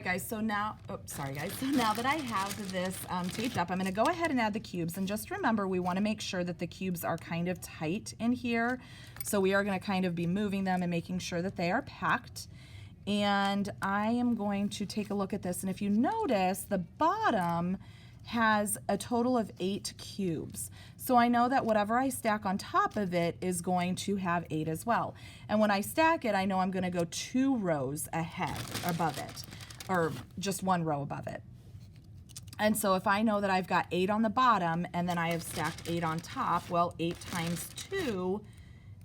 Guys, so now, sorry guys, so now that I have this taped up, I'm going to go ahead and add the cubes. And just remember, we want to make sure that the cubes are kind of tight in here. So we are going to kind of be moving them and making sure that they are packed. And I am going to take a look at this. And if you notice, the bottom has a total of 8 cubes. So I know that whatever I stack on top of it is going to have 8 as well. And when I stack it, I know I'm going to go 2 rows ahead above it, or just 1 row above it. And so if I know that I've got 8 on the bottom and then I have stacked 8 on top, well, 8 times 2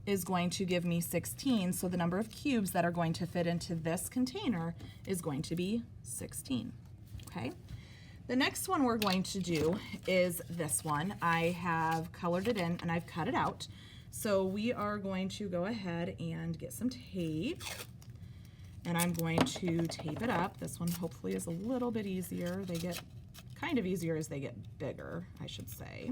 is going to give me 16. So the number of cubes that are going to fit into this container is going to be 16, okay? The next one we're going to do is this one. I have colored it in and I've cut it out. So we are going to go ahead and get some tape. And I'm going to tape it up. This one hopefully is a little bit easier. They get kind of easier as they get bigger, I should say.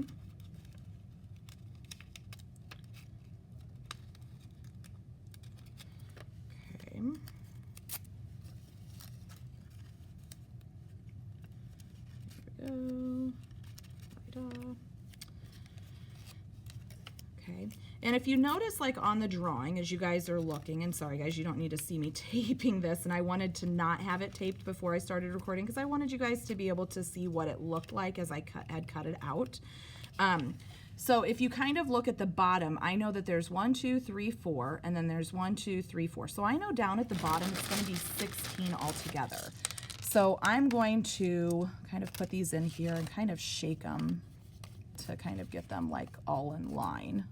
Okay. Here we go. Right off. Okay. And if you notice, like on the drawing, as you guys are looking, and sorry guys, you don't need to see me taping this, and I wanted to not have it taped before I started recording because I wanted you guys to be able to see what it looked like as I had cut it out. So if you kind of look at the bottom, I know that there's 1, 2, 3, 4, and then there's 1, 2, 3, 4. So I know down at the bottom it's going to be 16 altogether. So I'm going to kind of put these in here and kind of shake them to kind of get them like all in line.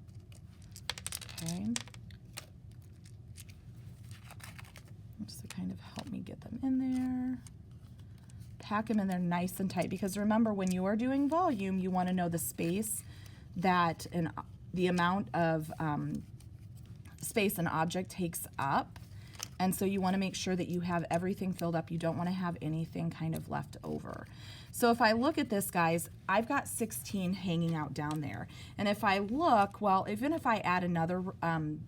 Okay. Just to kind of help me get them in there. Pack them in there nice and tight, because remember, when you are doing volume, you want to know the space that the amount of space an object takes up. And so you want to make sure that you have everything filled up. You don't want to have anything kind of left over. So if I look at this, guys, I've got 16 hanging out down there. And if I look, well, even if I add another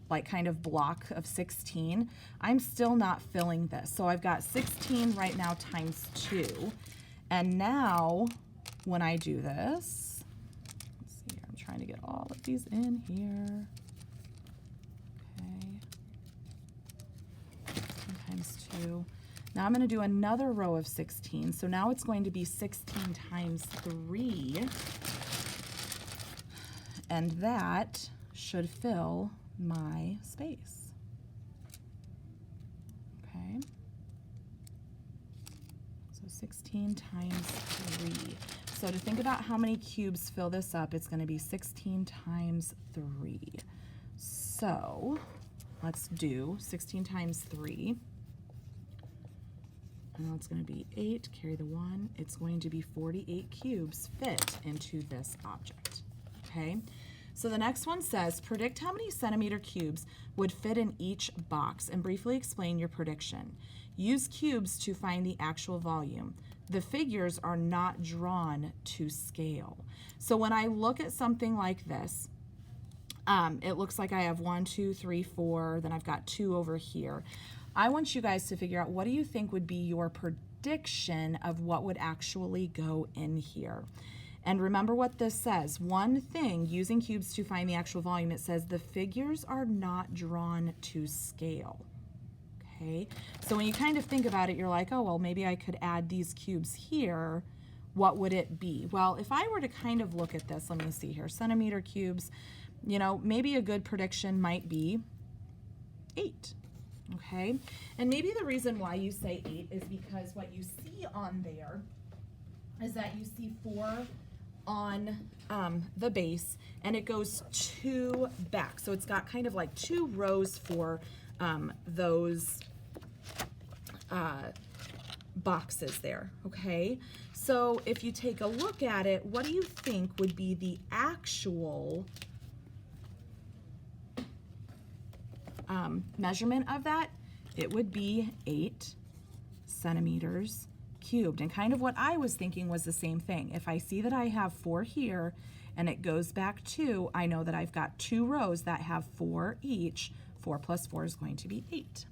like kind of block of 16, I'm still not filling this. So I've got 16 right now times 2. And now when I do this, let's see here, I'm trying to get all of these in here. Okay. Times 2. Now I'm going to do another row of 16. So now it's going to be 16 times 3. And that should fill my space. Okay. So 16 times 3. So to think about how many cubes fill this up, it's going to be 16 times 3. So let's do 16 times 3. Now it's going to be 8, carry the 1. It's going to be 48 cubes fit into this object. Okay, so the next one says, predict how many centimeter cubes would fit in each box and briefly explain your prediction. Use cubes to find the actual volume. The figures are not drawn to scale. So when I look at something like this, it looks like I have 1, 2, 3, 4, then I've got 2 over here. I want you guys to figure out, what do you think would be your prediction of what would actually go in here? And remember what this says. One thing, using cubes to find the actual volume, it says the figures are not drawn to scale. Okay, so when you kind of think about it, you're like, oh, well, maybe I could add these cubes here. What would it be? Well, if I were to kind of look at this, let me see here, centimeter cubes, you know, maybe a good prediction might be 8. Okay, and maybe the reason why you say 8 is because what you see on there is that you see 4 on the base, and it goes 2 back. So it's got kind of like 2 rows for those boxes there, okay? So if you take a look at it, what do you think would be the actual measurement of that? It would be 8 centimeters cubed. And kind of what I was thinking was the same thing. If I see that I have 4 here and it goes back 2, I know that I've got 2 rows that have 4 each. 4 plus 4 is going to be 8.